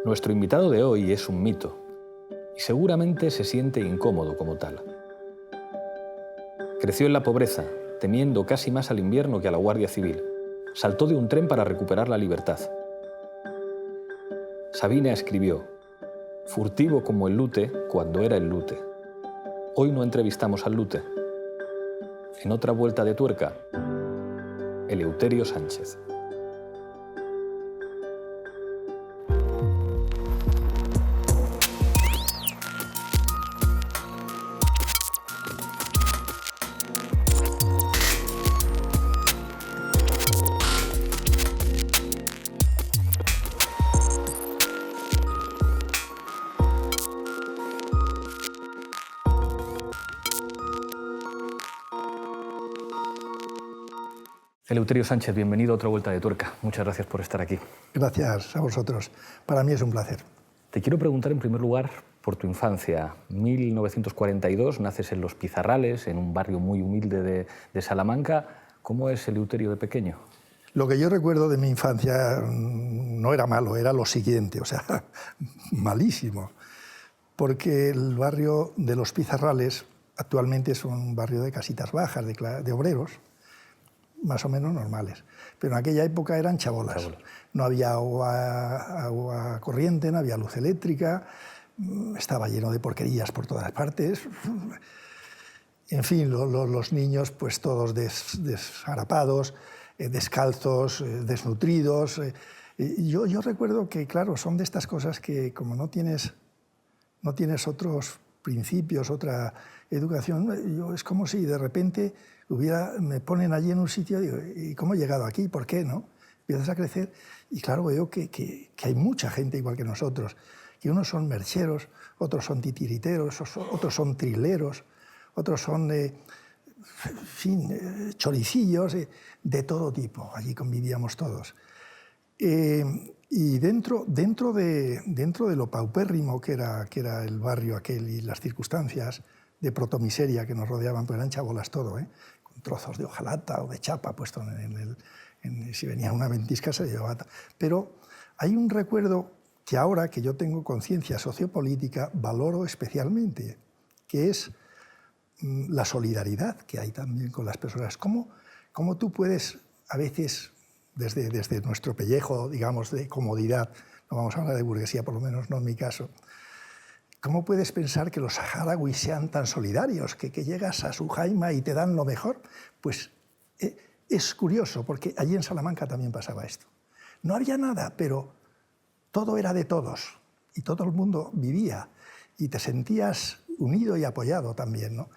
Nuestro invitado de hoy es un mito y seguramente se siente incómodo como tal. Creció en la pobreza, temiendo casi más al invierno que a la Guardia Civil. Saltó de un tren para recuperar la libertad. Sabina escribió: furtivo como el lute cuando era el lute. Hoy no entrevistamos al lute. En otra vuelta de tuerca, Eleuterio Sánchez. Eleuterio Sánchez, bienvenido a otra vuelta de tuerca. Muchas gracias por estar aquí. Gracias a vosotros. Para mí es un placer. Te quiero preguntar en primer lugar por tu infancia. 1942, naces en Los Pizarrales, en un barrio muy humilde de Salamanca. ¿Cómo es Eleuterio de pequeño? Lo que yo recuerdo de mi infancia no era malo, era lo siguiente, o sea, malísimo. Porque el barrio de Los Pizarrales actualmente es un barrio de casitas bajas, de obreros, más o menos normales. Pero en aquella época eran chabolas. No había agua corriente, no había luz eléctrica, estaba lleno de porquerías por todas partes. En fin, los niños pues todos desarapados, descalzos, desnutridos. Yo recuerdo que, claro, son de estas cosas que como no tienes otros principios, otra educación, es como si de repente me ponen allí en un sitio y digo, ¿y cómo he llegado aquí? ¿Por qué? ¿No? Empiezas a crecer y claro, veo que hay mucha gente igual que nosotros, que unos son mercheros, otros son titiriteros, otros son trileros, otros son, en fin, choricillos, de todo tipo. Allí convivíamos todos. Y dentro de lo paupérrimo que era el barrio aquel y las circunstancias de protomiseria que nos rodeaban, pues eran chabolas todo, con trozos de hojalata o de chapa puesto si venía una ventisca se llevaba. Pero hay un recuerdo que ahora que yo tengo conciencia sociopolítica valoro especialmente, que es la solidaridad que hay también con las personas. ¿Cómo tú puedes a veces, desde nuestro pellejo, digamos, de comodidad, no vamos a hablar de burguesía, por lo menos no en mi caso, ¿cómo puedes pensar que los saharauis sean tan solidarios, que llegas a Sujaima y te dan lo mejor? Pues es curioso, porque allí en Salamanca también pasaba esto. No había nada, pero todo era de todos, y todo el mundo vivía, y te sentías unido y apoyado también, ¿no?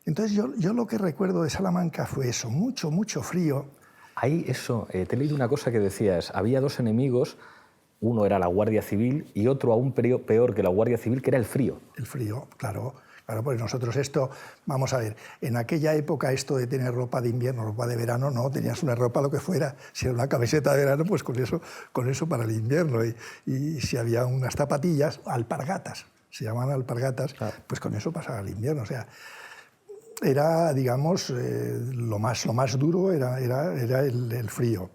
Entonces yo lo que recuerdo de Salamanca fue eso, mucho, mucho frío. Ahí eso, te he leído una cosa que decías, había dos enemigos, uno era la Guardia Civil y otro aún peor que la Guardia Civil, que era el frío. El frío, claro, pues nosotros esto, vamos a ver, en aquella época esto de tener ropa de invierno, ropa de verano, no, tenías una ropa lo que fuera, si era una camiseta de verano, pues con eso para el invierno, y si había unas zapatillas, alpargatas, se llamaban alpargatas, claro, pues con eso pasaba el invierno, o sea, era, digamos, lo más duro era el frío.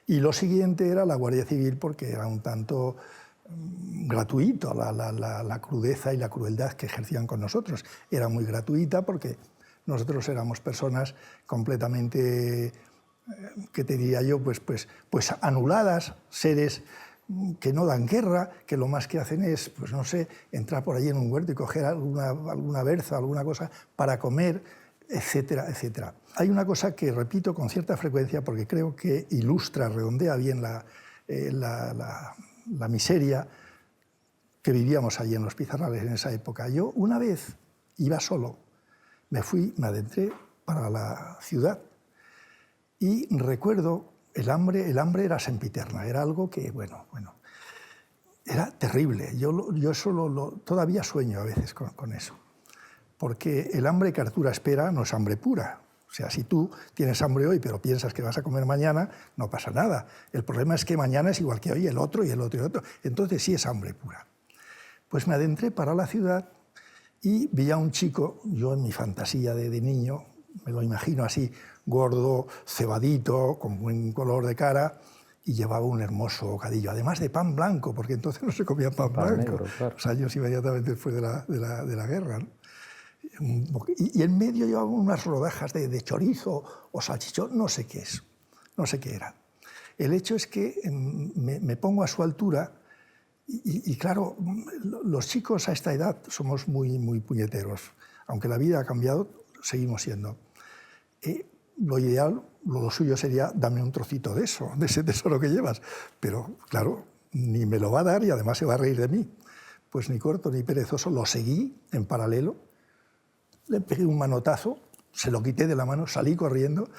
Y lo siguiente era la Guardia Civil, porque era un tanto gratuito la crudeza y la crueldad que ejercían con nosotros. Era muy gratuita porque nosotros éramos personas completamente, ¿qué te diría yo? Pues anuladas, seres que no dan guerra, que lo más que hacen es, pues no sé, entrar por allí en un huerto y coger alguna berza, alguna cosa para comer, etcétera, etcétera. Hay una cosa que repito con cierta frecuencia porque creo que ilustra, redondea bien la miseria que vivíamos allí en Los Pizarrales en esa época. Yo una vez iba solo, me adentré para la ciudad y recuerdo el hambre era sempiterna, era algo que, bueno, era terrible. Yo todavía sueño a veces con eso, porque el hambre que Arturo espera no es hambre pura. O sea, si tú tienes hambre hoy pero piensas que vas a comer mañana, no pasa nada. El problema es que mañana es igual que hoy, el otro y el otro y el otro. Entonces sí es hambre pura. Pues me adentré para la ciudad y vi a un chico, yo en mi fantasía de niño, me lo imagino así, gordo, cebadito, con buen color de cara, y llevaba un hermoso bocadillo, además de pan blanco, porque entonces no se comía pan blanco, negro, claro. los años inmediatamente después de la guerra, ¿no? Y en medio llevaba unas rodajas de chorizo o salchichón, no sé qué es, no sé qué era. El hecho es que me pongo a su altura y claro, los chicos a esta edad somos muy puñeteros. Aunque la vida ha cambiado, seguimos siendo. Lo ideal, lo suyo sería dame un trocito de eso, de ese tesoro que llevas. Pero claro, ni me lo va a dar y además se va a reír de mí. Pues ni corto ni perezoso, lo seguí en paralelo, le pegué un manotazo, se lo quité de la mano, salí corriendo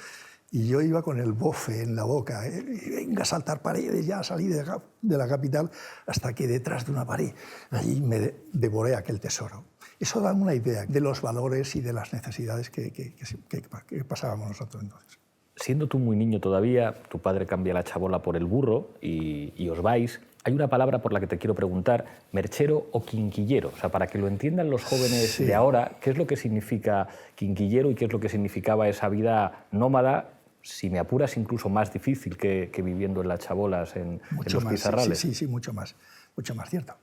y yo iba con el bofe en la boca. Y venga a saltar paredes, ya salí de la capital hasta que detrás de una pared, allí me devoré aquel tesoro. Eso da una idea de los valores y de las necesidades que pasábamos nosotros entonces. Siendo tú muy niño todavía, tu padre cambia la chabola por el burro y os vais. Hay una palabra por la que te quiero preguntar, merchero o quinquillero. O sea, para que lo entiendan los jóvenes de ahora, ¿qué es lo que significa quinquillero y qué es lo que significaba esa vida nómada, si me apuras, incluso más difícil que viviendo en las chabolas, en los pizarrales? Sí, mucho más cierto.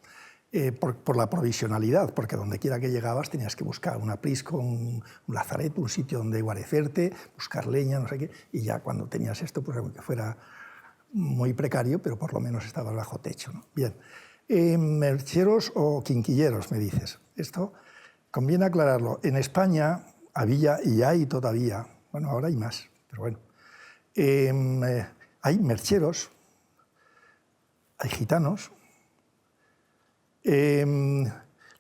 Por la provisionalidad, porque donde quiera que llegabas tenías que buscar un aprisco, un lazareto, un sitio donde guarecerte, buscar leña, no sé qué, y ya cuando tenías esto, pues aunque fuera muy precario, pero por lo menos estabas bajo techo, ¿no? Bien, mercheros o quinquilleros, me dices. Esto conviene aclararlo. En España había y hay todavía, bueno, ahora hay más, pero bueno, hay mercheros, hay gitanos,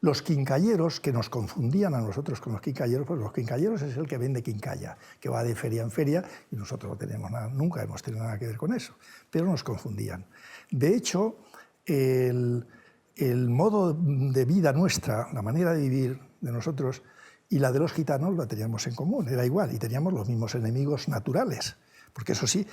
los quincalleros, que nos confundían a nosotros con los quincalleros, pues los quincalleros es el que vende quincalla, que va de feria en feria, y nosotros no tenemos nada, nunca hemos tenido nada que ver con eso, pero nos confundían. De hecho, el modo de vida nuestra, la manera de vivir de nosotros y la de los gitanos la teníamos en común, era igual, y teníamos los mismos enemigos naturales, porque eso sí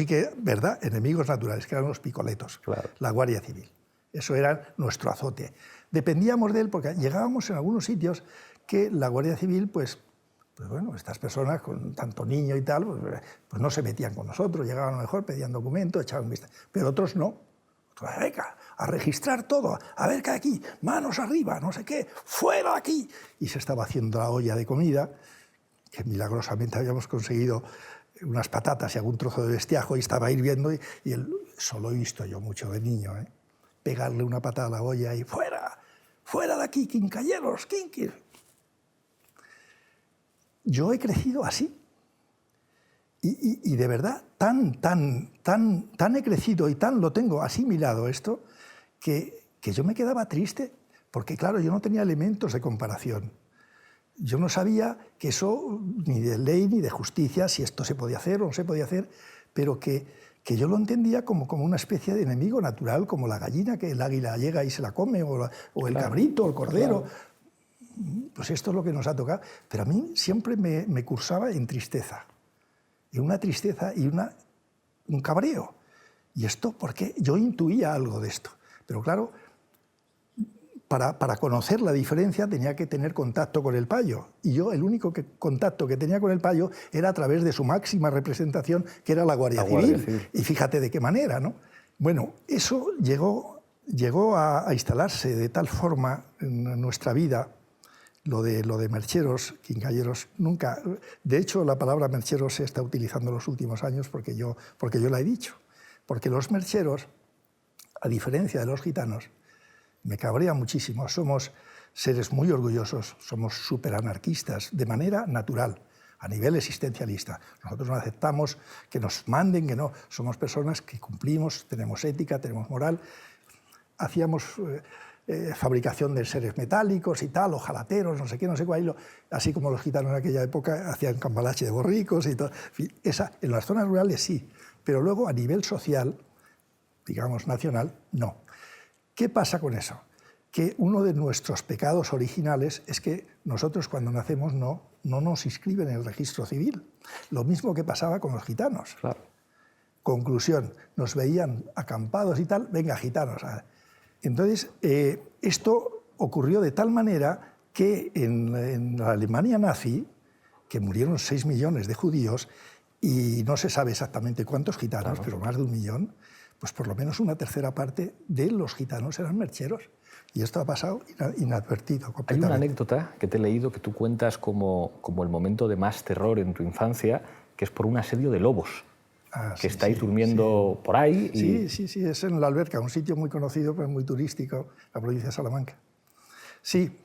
que, ¿verdad?, enemigos naturales, que eran los picoletos, claro. La Guardia Civil. Eso era nuestro azote. Dependíamos de él porque llegábamos en algunos sitios que la Guardia Civil, pues bueno, estas personas con tanto niño y tal, pues no se metían con nosotros, llegaban a lo mejor, pedían documentos, echaban vista, pero otros no. Otros, venga, a registrar todo, a ver qué hay aquí, manos arriba, no sé qué, fuera de aquí. Y se estaba haciendo la olla de comida, que milagrosamente habíamos conseguido unas patatas y algún trozo de bestiajo y estaba hirviendo y eso lo he visto yo mucho de niño, ¿eh? Pegarle una patada a la olla y fuera, fuera de aquí, quincalleros, quinquis. Yo he crecido así. Y de verdad, tan he crecido y tan lo tengo asimilado esto, que yo me quedaba triste, porque claro, yo no tenía elementos de comparación. Yo no sabía que eso, ni de ley ni de justicia, si esto se podía hacer o no se podía hacer, pero que yo lo entendía como una especie de enemigo natural, como la gallina, que el águila llega y se la come, o el cabrito, o el cordero. Claro. Pues esto es lo que nos ha tocado. Pero a mí siempre me cursaba en tristeza. En una tristeza y un cabreo. Y esto porque yo intuía algo de esto. Pero claro, para conocer la diferencia tenía que tener contacto con el payo. Y yo el único contacto que tenía con el payo era a través de su máxima representación, que era la Guardia Civil. Y fíjate de qué manera, ¿no? Bueno, eso llegó a instalarse de tal forma en nuestra vida, lo de mercheros, quincalleros, nunca. De hecho, la palabra mercheros se está utilizando en los últimos años porque yo la he dicho. Porque los mercheros, a diferencia de los gitanos, me cabrea muchísimo. Somos seres muy orgullosos, somos superanarquistas de manera natural, a nivel existencialista. Nosotros no aceptamos que nos manden, que no. Somos personas que cumplimos, tenemos ética, tenemos moral. Hacíamos fabricación de seres metálicos y tal, ojalateros, no sé qué, no sé cuál. Así como los gitanos en aquella época hacían cambalache de borricos y todo. En las zonas rurales sí, pero luego a nivel social, digamos nacional, no. ¿Qué pasa con eso? Que uno de nuestros pecados originales es que nosotros cuando nacemos no nos inscriben en el registro civil. Lo mismo que pasaba con los gitanos. Claro. Conclusión, nos veían acampados y tal, venga, gitanos. Entonces, esto ocurrió de tal manera que en la Alemania nazi, que murieron 6 millones de judíos, y no se sabe exactamente cuántos gitanos, Claro. pero más de 1 millón, pues por lo menos una tercera parte de los gitanos eran mercheros. Y esto ha pasado inadvertido Hay completamente. una anécdota que te he leído que tú cuentas como el momento de más terror en tu infancia, que es por un asedio de lobos, que Sí, estáis sí, durmiendo por ahí. Y... Sí, es en La Alberca, un sitio muy conocido, pero muy turístico, la provincia de Salamanca. Sí,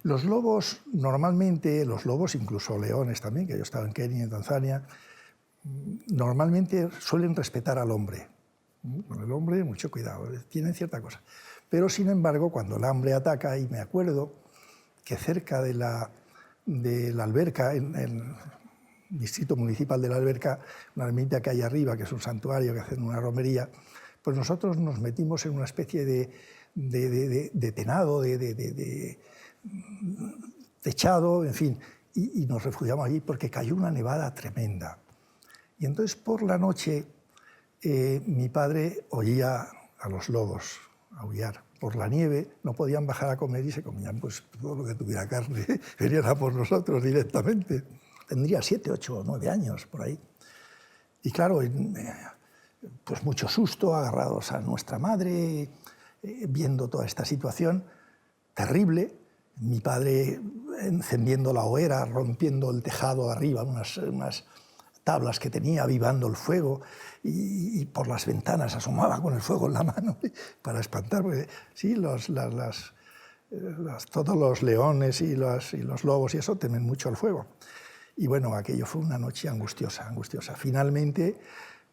los lobos, normalmente, los lobos, incluso leones también, que yo estaba en Kenia, en Tanzania, normalmente suelen respetar al hombre. Con el hombre, mucho cuidado, tienen cierta cosa. Pero, sin embargo, cuando el hambre ataca, y me acuerdo que cerca de la Alberca, en el distrito municipal de La Alberca, una ermita que hay arriba, que es un santuario, que hacen una romería, pues nosotros nos metimos en una especie de tenado, de techado, en fin, y nos refugiamos allí porque cayó una nevada tremenda. Y entonces por la noche mi padre oía a los lobos aullar. Por la nieve no podían bajar a comer y se comían pues todo lo que tuviera carne. Venían a por nosotros directamente. Tendría 7, 8 o 9 años por ahí. Y claro, pues mucho susto, agarrados a nuestra madre, viendo toda esta situación terrible. Mi padre encendiendo la hoguera, rompiendo el tejado arriba, unas tablas que tenía, avivando el fuego, y por las ventanas asomaba con el fuego en la mano para espantar, porque sí, todos los leones y los lobos y eso temen mucho el fuego. Y bueno, aquello fue una noche angustiosa, angustiosa. Finalmente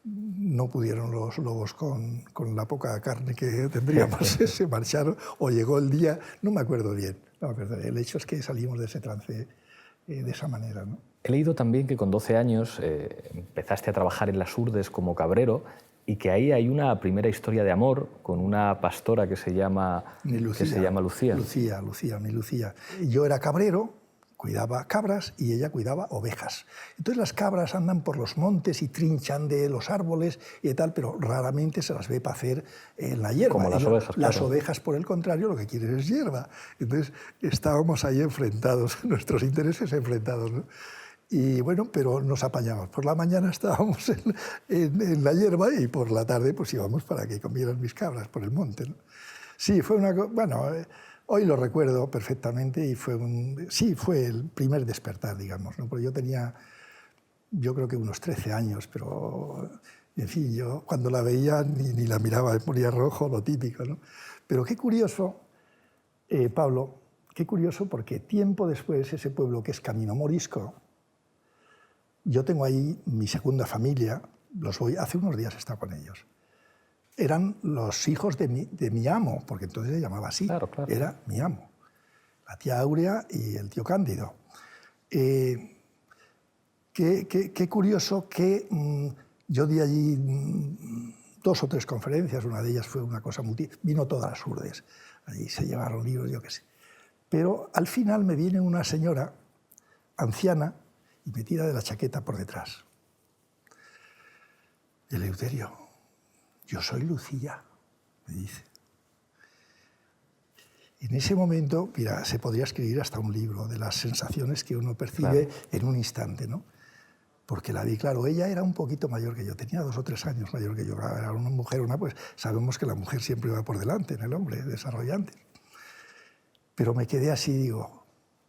no pudieron los lobos con la poca carne que tendríamos, se marcharon, o llegó el día, no me acuerdo bien, no me acuerdo bien. El hecho es que salimos de ese trance de esa manera, ¿no? He leído también que con 12 años empezaste a trabajar en las Urdes como cabrero y que ahí hay una primera historia de amor con una pastora que se llama Lucía. Lucía. Yo era cabrero, cuidaba cabras y ella cuidaba ovejas. Entonces las cabras andan por los montes y trinchan de los árboles y tal, pero raramente se las ve pacer en la hierba. Como las ovejas, Las claro. ovejas, por el contrario, lo que quieren es hierba. Entonces estábamos ahí enfrentados, nuestros intereses enfrentados, ¿no? Y bueno, pero nos apañamos. Por la mañana estábamos en la hierba y por la tarde pues íbamos para que comieran mis cabras por el monte, ¿no? Sí, fue una... Bueno, hoy lo recuerdo perfectamente y fue el primer despertar, digamos, ¿no? Porque yo tenía, yo creo que unos 13 años, pero en fin, yo cuando la veía ni la miraba, me ponía rojo, lo típico, ¿no? Pero qué curioso, Pablo, qué curioso, porque tiempo después ese pueblo que es Camino Morisco, yo tengo ahí mi segunda familia, hace unos días he estado con ellos. Eran los hijos de mi amo, porque entonces se llamaba así, claro, claro. Era mi amo, la tía Áurea y el tío Cándido. Qué curioso que yo di allí 2 o 3 conferencias, una de ellas fue una cosa vino todas las Urdes, allí se llevaron libros, yo qué sé. Pero al final me viene una señora anciana y me tira de la chaqueta por detrás. Eleuterio, yo soy Lucía, me dice. En ese momento, mira, se podría escribir hasta un libro de las sensaciones que uno percibe en un instante, ¿no? Porque la vi, claro, ella era un poquito mayor que yo, tenía 2 o 3 años mayor que yo, era una mujer, pues sabemos que la mujer siempre va por delante en el hombre, desarrollante. Pero me quedé así, digo,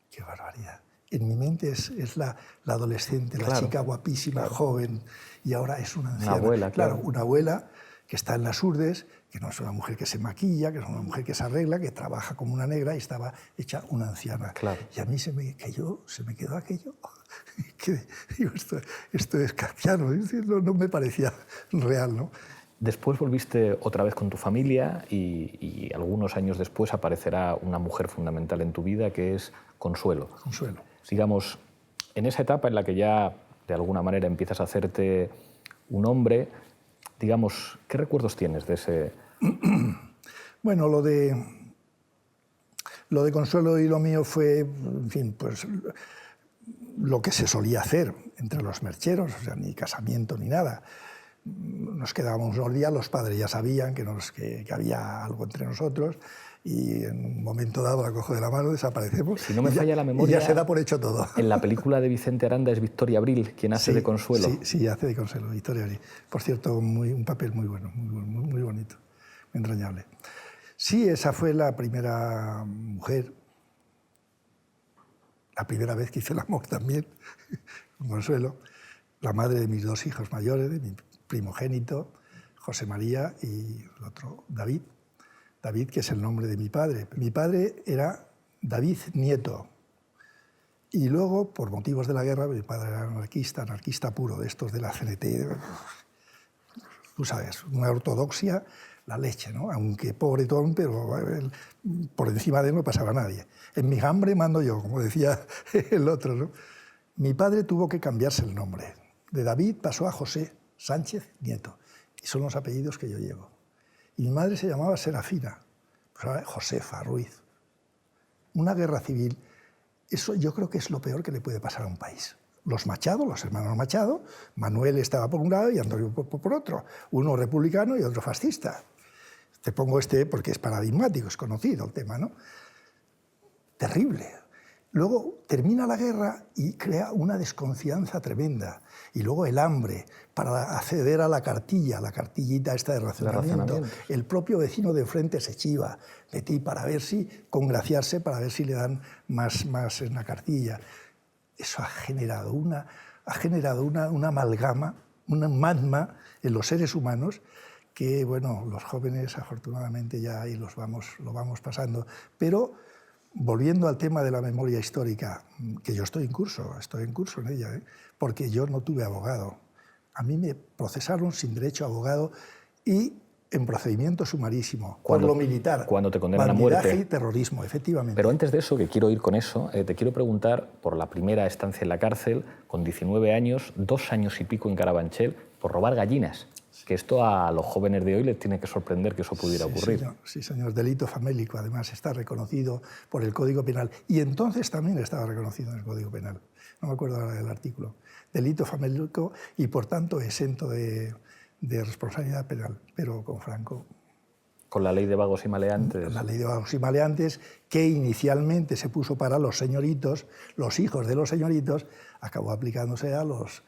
qué barbaridad. En mi mente es la adolescente, la chica guapísima, joven, y ahora es una anciana. Una abuela, claro. Una abuela que está en las Urdes, que no es una mujer que se maquilla, que es una mujer que se arregla, que trabaja como una negra y estaba hecha una anciana. Claro. Y a mí se me quedó aquello, que digo, esto es kafkiano, no me parecía real, ¿no? Después volviste otra vez con tu familia y algunos años después aparecerá una mujer fundamental en tu vida que es Consuelo. Consuelo. Digamos, en esa etapa en la que ya de alguna manera empiezas a hacerte un hombre, digamos, ¿qué recuerdos tienes de ese...? Bueno, lo de Consuelo y lo mío fue, en fin, pues lo que se solía hacer entre los mercheros, o sea, ni casamiento ni nada. nos quedábamos unos días, los padres ya sabían que había algo entre nosotros y en un momento dado la cojo de la mano, desaparecemos. Si no me falla la memoria, y ya se da por hecho todo. En la película de Vicente Aranda es Victoria Abril quien hace de Consuelo. Sí, hace de Consuelo, Victoria Abril. Por cierto, un papel muy bueno, muy bonito, muy entrañable. Sí, esa fue la primera mujer, la primera vez que hice el amor también, con Consuelo, la madre de mis dos hijos mayores, de mi primogénito, José María, y el otro, David. David, que es el nombre de mi padre. Mi padre era David Nieto. Y luego, por motivos de la guerra, mi padre era anarquista puro, de estos de la CNT. Tú sabes, una ortodoxia, la leche, ¿no? Aunque pobretón, pero por encima de él no pasaba nadie. En mi hambre mando yo, como decía el otro, ¿no? Mi padre tuvo que cambiarse el nombre. De David pasó a José Sánchez Nieto. Y son los apellidos que yo llevo. Y mi madre se llamaba Serafina, pues ahora Josefa Ruiz. Una guerra civil, eso yo creo que es lo peor que le puede pasar a un país. Los Machado, los hermanos Machado, Manuel estaba por un lado y Antonio por otro, uno republicano y otro fascista. Te pongo este porque es paradigmático, es conocido el tema, ¿no? Terrible. Luego termina la guerra y crea una desconfianza tremenda. Y luego el hambre para acceder a la cartillita esta de racionamiento. El propio vecino de enfrente se chiva de ti para ver si, congraciarse, para ver si le dan más en la cartilla. Eso ha generado una amalgama, un magma en los seres humanos que, bueno, los jóvenes afortunadamente ya ahí lo vamos pasando. Pero volviendo al tema de la memoria histórica, que yo estoy en curso en ella, porque yo no tuve abogado. A mí me procesaron sin derecho a abogado y en procedimiento sumarísimo, por lo militar. Cuando te condenan a muerte. Bandidaje y terrorismo, efectivamente. Pero antes de eso, que quiero ir con eso, te quiero preguntar por la primera estancia en la cárcel, con 19 años, 2 años y pico en Carabanchel, por robar gallinas. Que esto a los jóvenes de hoy les tiene que sorprender que eso pudiera ocurrir. Sí, señor. Delito famélico, además, está reconocido por el Código Penal. Y entonces también estaba reconocido en el Código Penal. No me acuerdo ahora del artículo. Delito famélico y, por tanto, exento de responsabilidad penal. Pero con Franco... Con la ley de vagos y maleantes. La ley de vagos y maleantes, que inicialmente se puso para los señoritos, los hijos de los señoritos, acabó aplicándose a los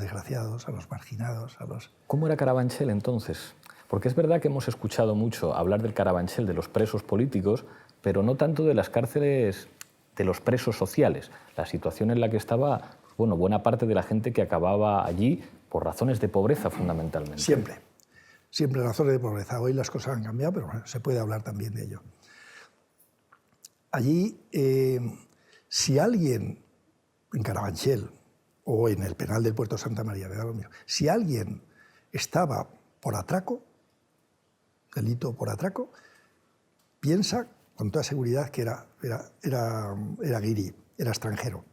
desgraciados, a los marginados, a los... ¿Cómo era Carabanchel entonces? Porque es verdad que hemos escuchado mucho hablar del Carabanchel, de los presos políticos, pero no tanto de las cárceles de los presos sociales, la situación en la que estaba, bueno, buena parte de la gente que acababa allí por razones de pobreza fundamentalmente. Siempre razones de pobreza. Hoy las cosas han cambiado, pero bueno, se puede hablar también de ello. Allí, si alguien en Carabanchel o en el penal del Puerto Santa María, me da lo mismo, si alguien estaba por atraco, delito por atraco, piensa con toda seguridad que era guiri, era extranjero.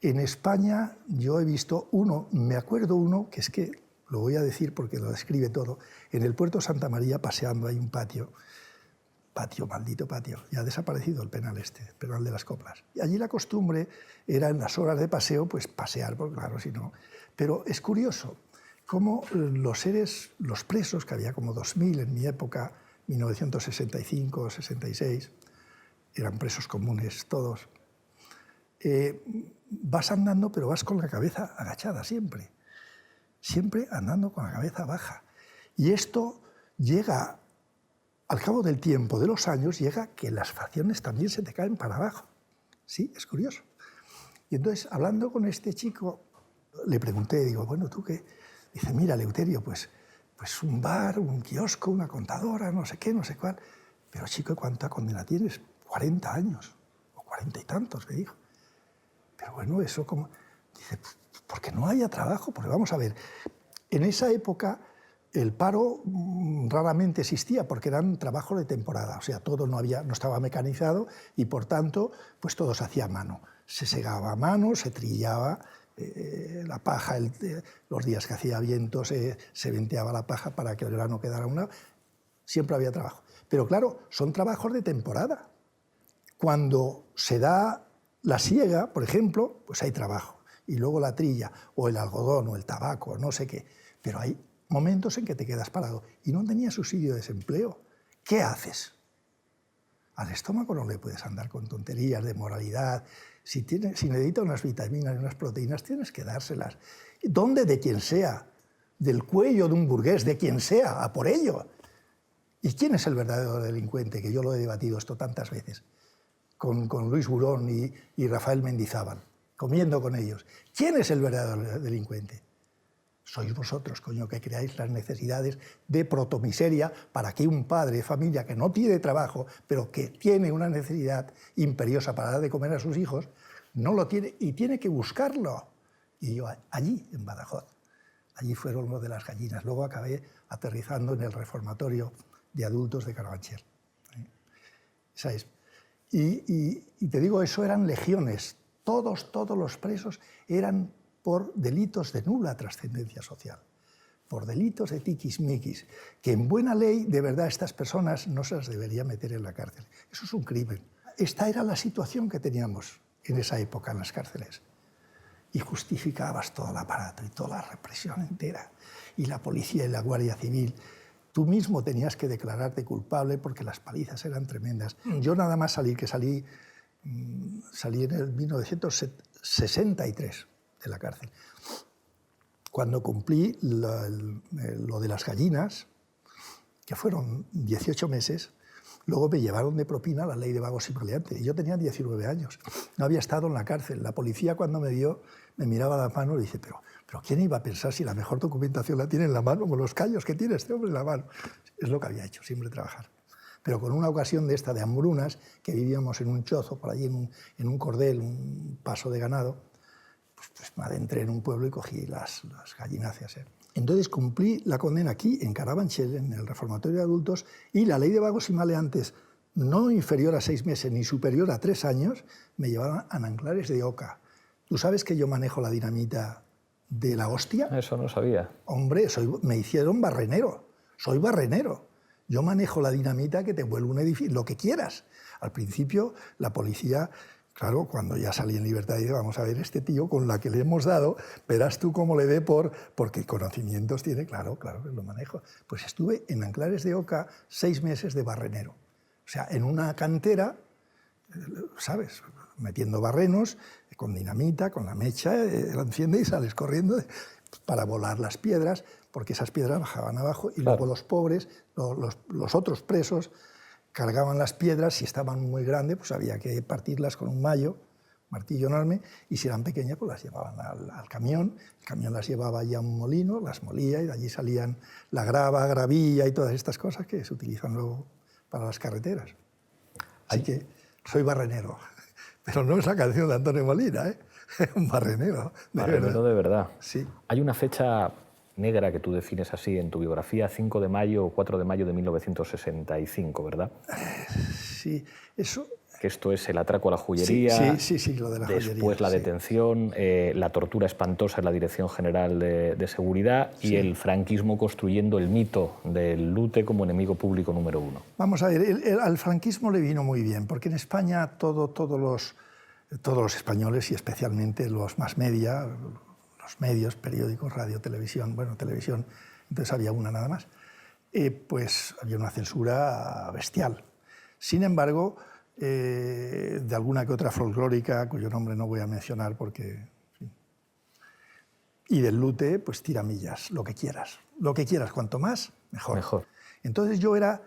En España yo he visto me acuerdo uno, que es que lo voy a decir porque lo describe todo, en el Puerto Santa María paseando hay un patio, maldito patio, ya ha desaparecido el penal el penal de las coplas. Y allí la costumbre era en las horas de paseo, pues pasear, porque claro, si no. Pero es curioso cómo los presos, que había como 2000 en mi época, 1965 o 66, eran presos comunes todos, vas andando, pero vas con la cabeza agachada siempre andando con la cabeza baja. Y esto llega, al cabo del tiempo, de los años, llega que las facciones también se te caen para abajo. Sí, es curioso. Y entonces, hablando con este chico, le pregunté, digo, bueno, ¿tú qué? Dice, mira, Eleuterio, pues un bar, un kiosco, una contadora, no sé qué, no sé cuál. Pero, chico, ¿cuánta condena tienes? 40 años, o 40 y tantos, me dijo. Pero bueno, eso como... Dice, porque no haya trabajo, porque vamos a ver, en esa época el paro raramente existía porque eran trabajos de temporada, o sea, todo no estaba mecanizado y por tanto, pues todo se hacía a mano. Se segaba a mano, se trillaba la paja, los días que hacía viento se venteaba la paja para que el grano quedara a un lado. Siempre había trabajo. Pero claro, son trabajos de temporada. Cuando se da la siega, por ejemplo, pues hay trabajo. Y luego la trilla, o el algodón, o el tabaco, no sé qué. Pero hay momentos en que te quedas parado. Y no tenía subsidio de desempleo. ¿Qué haces? Al estómago no le puedes andar con tonterías de moralidad. Si necesita unas vitaminas y unas proteínas, tienes que dárselas. ¿Dónde? De quien sea. Del cuello de un burgués, de quien sea, a por ello. ¿Y quién es el verdadero delincuente? Que yo lo he debatido esto tantas veces, con Luis Burón y Rafael Mendizábal, comiendo con ellos. ¿Quién es el verdadero delincuente? Sois vosotros, coño, que creáis las necesidades de protomiseria para que un padre de familia que no tiene trabajo, pero que tiene una necesidad imperiosa para dar de comer a sus hijos, no lo tiene y tiene que buscarlo. Y yo allí, en Badajoz, allí fueron lo de las gallinas. Luego acabé aterrizando en el reformatorio de adultos de Carabanchel. ¿Sabes? Y te digo, eso eran legiones. Todos los presos eran por delitos de nula trascendencia social, por delitos de tiquismiquis, que en buena ley, de verdad, estas personas no se las debería meter en la cárcel. Eso es un crimen. Esta era la situación que teníamos en esa época en las cárceles. Y justificabas todo el aparato y toda la represión entera. Y la policía y la Guardia Civil. Tú mismo tenías que declararte culpable porque las palizas eran tremendas. Yo nada más salí en el 1963 de la cárcel. Cuando cumplí lo de las gallinas, que fueron 18 meses, luego me llevaron de propina la ley de vagos y maleantes. Yo tenía 19 años, no había estado en la cárcel. La policía cuando me vio, me miraba las manos y dice, pero ¿quién iba a pensar si la mejor documentación la tiene en la mano, con los callos que tiene este hombre en la mano? Es lo que había hecho, siempre trabajar. Pero con una ocasión de esta de hambrunas, que vivíamos en un chozo, por allí en un cordel, un paso de ganado, pues me adentré en un pueblo y cogí las gallináceas. Entonces cumplí la condena aquí, en Carabanchel, en el reformatorio de adultos, y la ley de vagos y maleantes, no inferior a 6 meses ni superior a 3 años, me llevaron a Nanclares de Oca. ¿Tú sabes que yo manejo la dinamita de la hostia? Eso no sabía. Hombre, me hicieron barrenero. Soy barrenero. Yo manejo la dinamita que te vuelve un edificio, lo que quieras. Al principio, la policía, claro, cuando ya salí en libertad, dije, vamos a ver, este tío con la que le hemos dado, verás tú cómo le dé porque conocimientos tiene, claro que lo manejo. Pues estuve en Nanclares de Oca 6 meses de barrenero. O sea, en una cantera, ¿sabes?, metiendo barrenos, con dinamita, con la mecha, la enciende y sales corriendo para volar las piedras, porque esas piedras bajaban abajo y luego los pobres, los otros presos, cargaban las piedras. Si estaban muy grandes, pues había que partirlas con un martillo enorme, y si eran pequeñas, pues las llevaban al camión. El camión las llevaba ya a un molino, las molía, y de allí salían la grava, gravilla y todas estas cosas que se utilizan luego para las carreteras. Así que soy barrenero. Pero no es la canción de Antonio Molina, ¿eh? Un barrenero. Barrenero de verdad. Sí. Hay una fecha negra que tú defines así en tu biografía, 5 de mayo o 4 de mayo de 1965, ¿verdad? Sí, eso... Que esto es el atraco a la joyería, sí, lo de la joyería. Después la detención, la tortura espantosa en la Dirección General de Seguridad y el franquismo construyendo el mito del lute como enemigo público número 1. Vamos a ver, al franquismo le vino muy bien, porque en España todos los españoles, y especialmente los más media, los medios, periódicos, radio, televisión, bueno, televisión, entonces había una nada más, pues había una censura bestial. Sin embargo, de alguna que otra folclórica, cuyo nombre no voy a mencionar porque... Sí. Y del lute, pues tiramillas, lo que quieras. Lo que quieras, cuanto más, mejor. Entonces yo era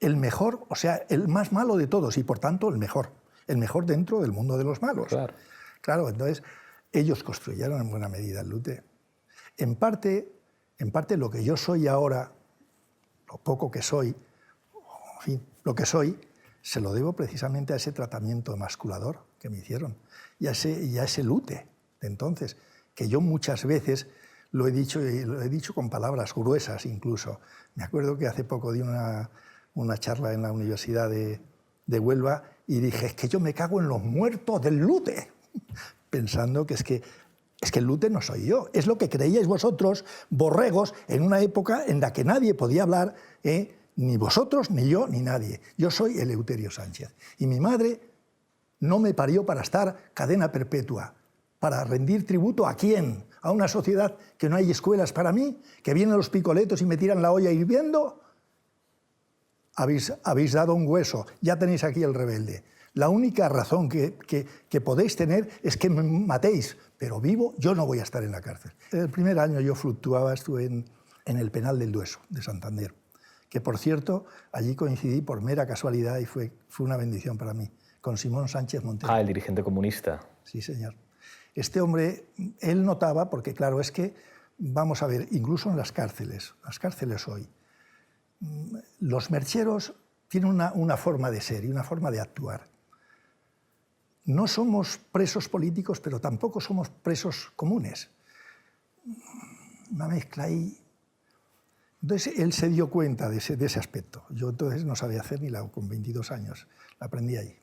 el mejor, o sea, el más malo de todos, y por tanto el mejor dentro del mundo de los malos. Claro, entonces ellos construyeron en buena medida el lute. En parte lo que yo soy ahora, lo poco que soy, en fin, lo que soy, se lo debo precisamente a ese tratamiento emasculador que me hicieron y a ese lute de entonces, que yo muchas veces lo he dicho con palabras gruesas incluso. Me acuerdo que hace poco di una charla en la Universidad de Huelva y dije, es que yo me cago en los muertos del lute, pensando que es que el lute no soy yo, es lo que creíais vosotros, borregos, en una época en la que nadie podía hablar, ni vosotros, ni yo, ni nadie. Yo soy Eleuterio Sánchez. Y mi madre no me parió para estar cadena perpetua. ¿Para rendir tributo a quién? a una sociedad que no hay escuelas para mí, que vienen los picoletos y me tiran la olla hirviendo. Habéis dado un hueso, ya tenéis aquí el rebelde. La única razón que podéis tener es que me matéis, pero vivo yo no voy a estar en la cárcel. El primer año yo fluctuaba, estuve en el penal del Dueso, de Santander, que por cierto, allí coincidí por mera casualidad y fue una bendición para mí, con Simón Sánchez Montero. Ah, el dirigente comunista. Sí, señor. Este hombre, él notaba, porque claro, es que, vamos a ver, incluso en las cárceles hoy, los mercheros tienen una forma de ser y una forma de actuar. No somos presos políticos, pero tampoco somos presos comunes. Una mezcla ahí. Entonces, él se dio cuenta de ese aspecto. Yo entonces no sabía hacer ni la U, con 22 años. La aprendí ahí.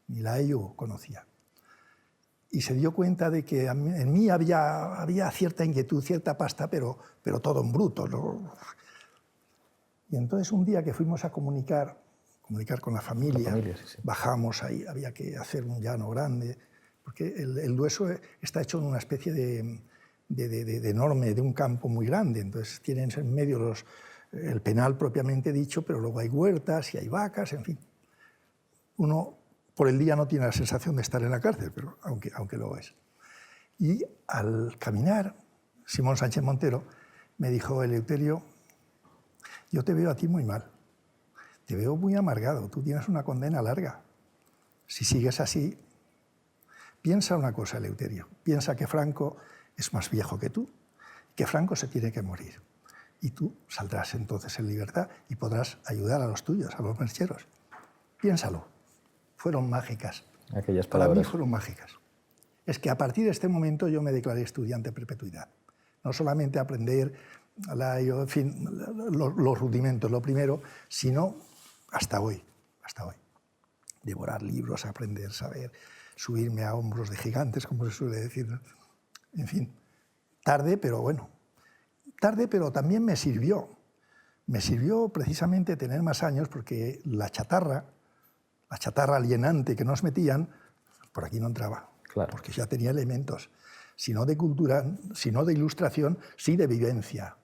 Ni la EU conocía. Y se dio cuenta de que en mí había cierta inquietud, cierta pasta, pero todo en bruto, ¿no? Y entonces un día que fuimos a comunicar con la familia, sí. bajamos ahí, había que hacer un llano grande, porque el Dueso está hecho en una especie de enorme, de un campo muy grande, entonces tienen en medio el penal propiamente dicho, pero luego hay huertas y hay vacas, en fin. Uno por el día no tiene la sensación de estar en la cárcel, pero aunque lo es. Y al caminar, Simón Sánchez Montero me dijo: Eleuterio, yo te veo a ti muy mal, te veo muy amargado, tú tienes una condena larga. Si sigues así, piensa una cosa, Eleuterio, piensa que Franco es más viejo que tú, que Franco se tiene que morir. Y tú saldrás entonces en libertad y podrás ayudar a los tuyos, a los mercheros. Piénsalo. Fueron mágicas. Aquellas palabras. Para mí fueron mágicas. Es que a partir de este momento yo me declaré estudiante a perpetuidad. No solamente aprender en fin, los rudimentos, lo primero, sino hasta hoy. Devorar libros, aprender, saber, subirme a hombros de gigantes, como se suele decir, ¿no? En fin, tarde, pero bueno. Tarde, pero también me sirvió. Me sirvió precisamente tener más años, porque la chatarra alienante que nos metían, por aquí no entraba. Claro. Porque ya tenía elementos, si no de cultura, si no de ilustración, sí de vivencia,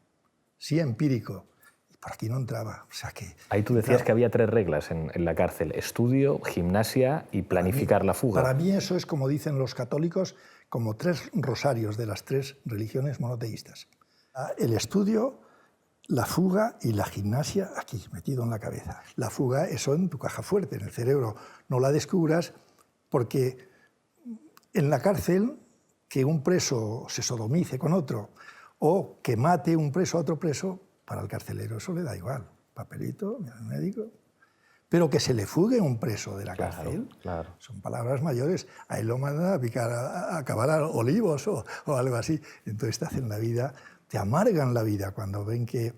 sí empírico. Y por aquí no entraba. O sea que, ahí tú decías que había 3 reglas en la cárcel: estudio, gimnasia y planificar la fuga. Para mí eso es, como dicen los católicos, como 3 rosarios de las 3 religiones monoteístas. El estudio, la fuga y la gimnasia aquí, metido en la cabeza. La fuga, eso en tu caja fuerte, en el cerebro. No la descubras, porque en la cárcel, que un preso se sodomice con otro o que mate un preso a otro preso, para el carcelero eso le da igual. Papelito, mira el médico. Pero que se le fugue un preso de la cárcel, claro. Son palabras mayores. A él lo mandan a picar, a cavar olivos o algo así. Entonces te hacen la vida, te amargan la vida cuando ven que,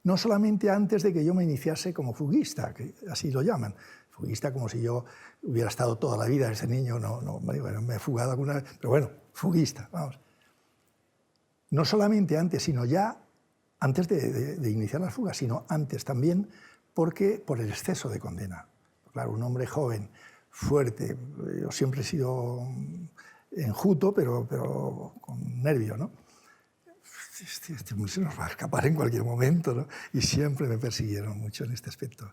no solamente antes de que yo me iniciase como fuguista, que así lo llaman, fuguista como si yo hubiera estado toda la vida ese niño, bueno, me he fugado alguna vez, pero bueno, fuguista, vamos. No solamente antes, sino ya antes de iniciar la fuga, sino antes también, porque por el exceso de condena. Claro, un hombre joven, fuerte, yo siempre he sido enjuto, pero con nervio, ¿no? Este hombre se nos va a escapar en cualquier momento, ¿no? Y siempre me persiguieron mucho en este aspecto.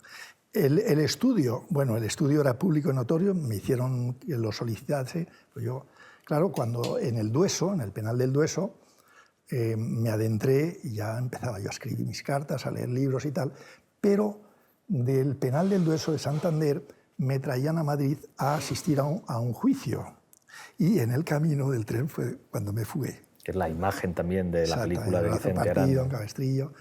El estudio, bueno, el estudio era público y notorio, me hicieron que lo solicitase. Pues yo, claro, cuando en el Dueso, en el penal del Dueso, me adentré y ya empezaba yo a escribir mis cartas, a leer libros y tal, pero del penal del Dueso de Santander me traían a Madrid a asistir a un juicio. Y en el camino del tren fue cuando me fugué. Que es la imagen también de la película de Vicente partido, Aranda. En Cabestrillo.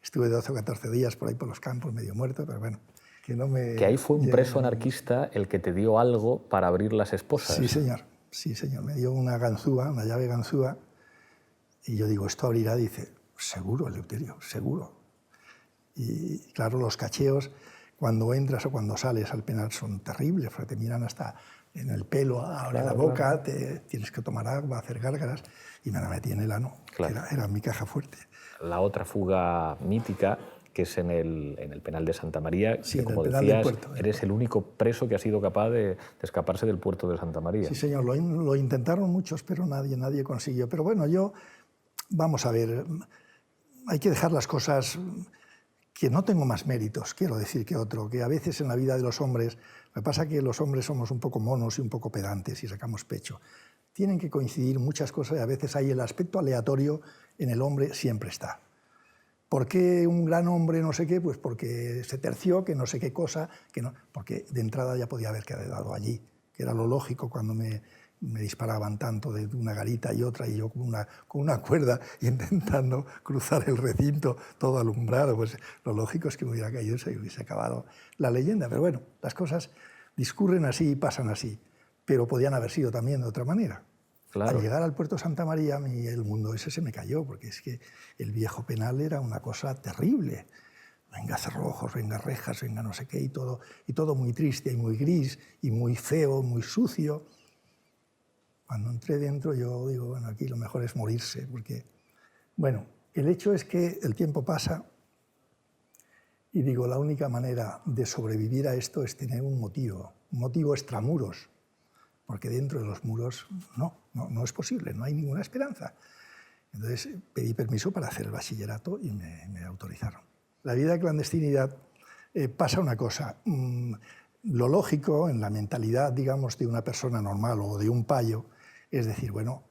Estuve 12 o 14 días por ahí por los campos, medio muerto, pero bueno. Que ahí fue un preso anarquista el que te dio algo para abrir las esposas. Sí, señor. Sí, señor. Me dio una ganzúa, una llave ganzúa. Y yo digo, ¿esto abrirá? Dice, seguro, Eleuterio, seguro. Y claro, los cacheos, cuando entras o cuando sales al penal, son terribles, porque te miran hasta en el pelo, ahora la boca, tienes que tomar agua, hacer gárgaras, y me la metí en el ano. Claro. Era mi caja fuerte. La otra fuga mítica, que es en el penal de Santa María, sí, que, como decías, eres el único preso que ha sido capaz de escaparse del puerto de Santa María. Sí, señor, lo intentaron muchos, pero nadie consiguió. Pero bueno, yo vamos a ver, hay que dejar las cosas, que no tengo más méritos, quiero decir, que otro, que a veces en la vida de los hombres, me pasa que los hombres somos un poco monos y un poco pedantes y sacamos pecho. Tienen que coincidir muchas cosas y a veces hay el aspecto aleatorio en el hombre, siempre está. ¿Por qué un gran hombre no sé qué? Pues porque se terció, que no sé qué cosa, que no, porque de entrada ya podía haber quedado allí, que era lo lógico cuando me disparaban tanto de una garita y otra, y yo con una cuerda intentando cruzar el recinto todo alumbrado. Pues lo lógico es que me hubiera caído y se hubiese acabado la leyenda. Pero bueno, las cosas discurren así y pasan así, pero podían haber sido también de otra manera. Claro. Al llegar al puerto Santa María, el mundo ese se me cayó, porque es que el viejo penal era una cosa terrible. Venga cerrojos, venga rejas, venga no sé qué, y todo muy triste y muy gris y muy feo, muy sucio. Cuando entré dentro yo digo, bueno, aquí lo mejor es morirse, porque... Bueno, el hecho es que el tiempo pasa y digo, la única manera de sobrevivir a esto es tener un motivo extramuros, porque dentro de los muros no es posible, no hay ninguna esperanza. Entonces pedí permiso para hacer el bachillerato y me autorizaron. La vida de clandestinidad pasa una cosa. Lo lógico en la mentalidad, digamos, de una persona normal o de un payo es decir, bueno,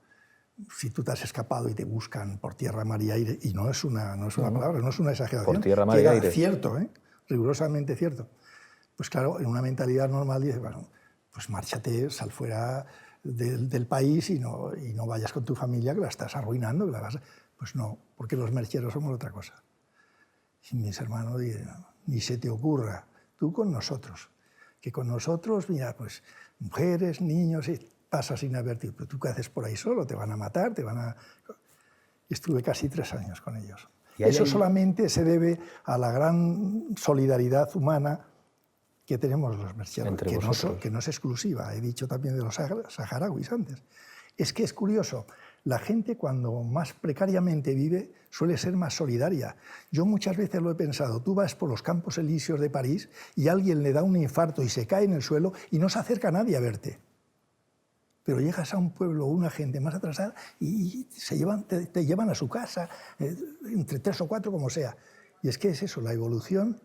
si tú te has escapado y te buscan por tierra, mar y aire, y no es una palabra, no es una exageración, por tierra, mar y aire. Cierto, rigurosamente cierto. Pues claro, en una mentalidad normal dices, bueno, pues márchate, sal fuera del país y no vayas con tu familia, que la estás arruinando. Pues no, porque los mercheros somos otra cosa. Y mis hermanos dicen, ni se te ocurra, tú con nosotros. Que con nosotros, mira, pues mujeres, niños, pasas inadvertido. Pero tú qué haces por ahí solo, te van a matar, Estuve casi 3 años con ellos. Eso solamente se debe a la gran solidaridad humana que tenemos los mercheros, que no es exclusiva. He dicho también de los saharauis antes. Es que es curioso, la gente cuando más precariamente vive suele ser más solidaria. Yo muchas veces lo he pensado, tú vas por los Campos Elíseos de París y alguien le da un infarto y se cae en el suelo y no se acerca a nadie a verte. Pero llegas a un pueblo, una gente más atrasada y te llevan a su casa, entre 3 o 4 como sea. Y es que es eso, la evolución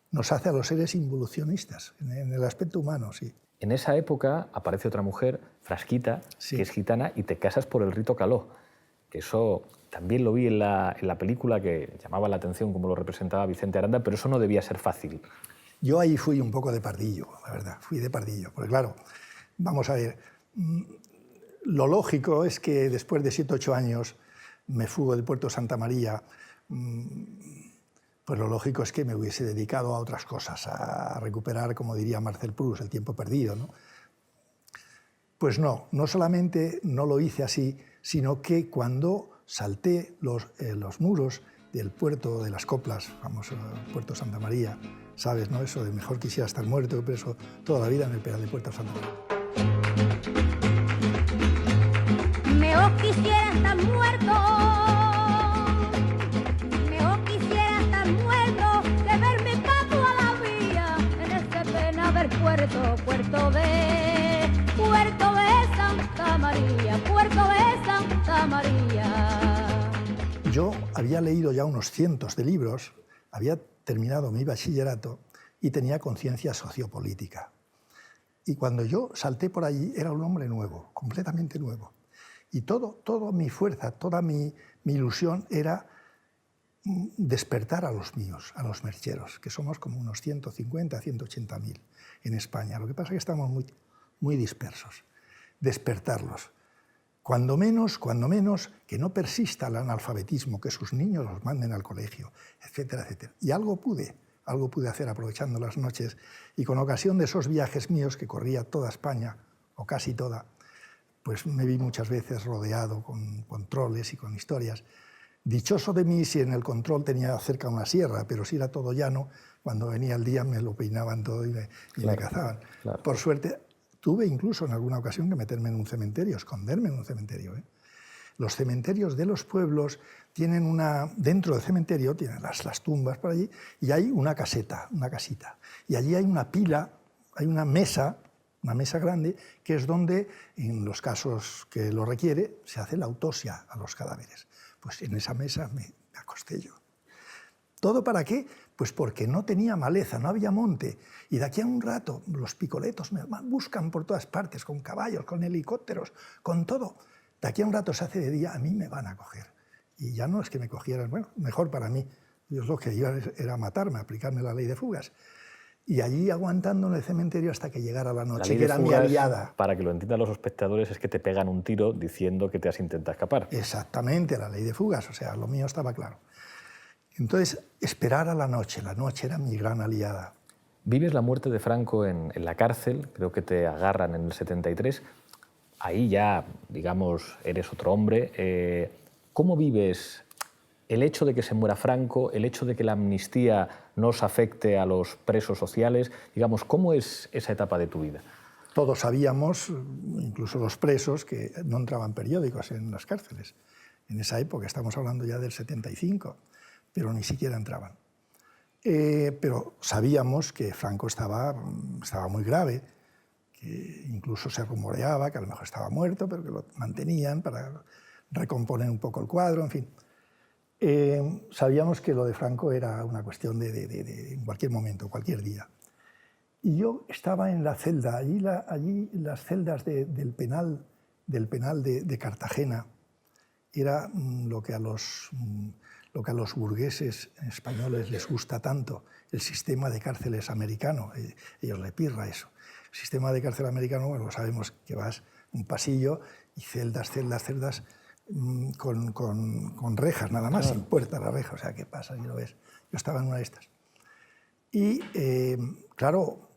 nos hace a los seres involucionistas, en el aspecto humano, sí. En esa época aparece otra mujer, Frasquita, sí, que es gitana, y te casas por el rito caló. Que eso también lo vi en la película, que llamaba la atención como lo representaba Vicente Aranda, pero eso no debía ser fácil. Yo ahí fui un poco de pardillo, la verdad, fui de pardillo. Porque claro, vamos a ver, lo lógico es que después de 7 o 8 años me fugo del puerto Santa María, pues lo lógico es que me hubiese dedicado a otras cosas, a recuperar, como diría Marcel Proust, el tiempo perdido, ¿no? Pues no solamente no lo hice así, sino que cuando salté los muros del puerto de las Coplas, famoso puerto Santa María, sabes, ¿no? Eso de mejor quisiera estar muerto que preso toda la vida en el penal de puerto Santa María. Mejor quisiera estar muerto. Mejor quisiera estar muerto que verme pa' toda la vida en este pena del puerto de Santa María, puerto de Santa María. Yo había leído ya unos cientos de libros, había terminado mi bachillerato y tenía conciencia sociopolítica. Y cuando yo salté por allí era un hombre nuevo, completamente nuevo. Y toda mi fuerza, toda mi ilusión era despertar a los míos, a los mercheros, que somos como unos 150, 180.000 en España. Lo que pasa es que estamos muy dispersos. Despertarlos. Cuando menos, que no persista el analfabetismo, que sus niños los manden al colegio, etcétera, etcétera. Y algo pude hacer aprovechando las noches y con ocasión de esos viajes míos que corría toda España, o casi toda, pues me vi muchas veces rodeado con controles y con historias. Dichoso de mí si en el control tenía cerca una sierra, pero si era todo llano, cuando venía el día me lo peinaban todo y me cazaban. Claro. Por suerte, tuve incluso en alguna ocasión que meterme en un cementerio, esconderme en un cementerio. Los cementerios de los pueblos tienen dentro del cementerio tienen las tumbas por allí y hay una casita. Y allí hay una pila, hay una mesa grande, que es donde, en los casos que lo requiere, se hace la autopsia a los cadáveres. Pues en esa mesa me acosté yo. ¿Todo para qué? Pues porque no tenía maleza, no había monte. Y de aquí a un rato los picoletos me buscan por todas partes, con caballos, con helicópteros, con todo. De aquí a un rato se hace de día, a mí me van a coger. Y ya no es que me cogieran, bueno, mejor para mí. Yo lo que iba era matarme, aplicarme la ley de fugas. Y allí aguantando en el cementerio hasta que llegara la noche, que era mi aliada. Para que lo entiendan los espectadores, es que te pegan un tiro diciendo que te has intentado escapar. Exactamente, la ley de fugas, o sea, lo mío estaba claro. Entonces, esperar a la noche era mi gran aliada. Vives la muerte de Franco en la cárcel, creo que te agarran en el 73. Ahí ya, digamos, eres otro hombre. ¿Cómo vives el hecho de que se muera Franco, el hecho de que la amnistía no os afecte a los presos sociales? Digamos, ¿cómo es esa etapa de tu vida? Todos sabíamos, incluso los presos, que no entraban periódicos en las cárceles. En esa época, estamos hablando ya del 75, pero ni siquiera entraban. Pero sabíamos que Franco estaba muy grave, que incluso se rumoreaba que a lo mejor estaba muerto, pero que lo mantenían para recomponer un poco el cuadro, en fin. Sabíamos que lo de Franco era una cuestión de en cualquier momento, cualquier día. Y yo estaba en la celda, allí las celdas del penal de Cartagena, era lo que a los burgueses españoles les gusta tanto, el sistema de cárceles americano. Ellos le pirra eso. El sistema de cárcel americano, bueno, sabemos que vas un pasillo y celdas con rejas nada más, sin puerta a la reja, o sea, ¿qué pasa si lo ves? Yo estaba en una de estas. Y, claro,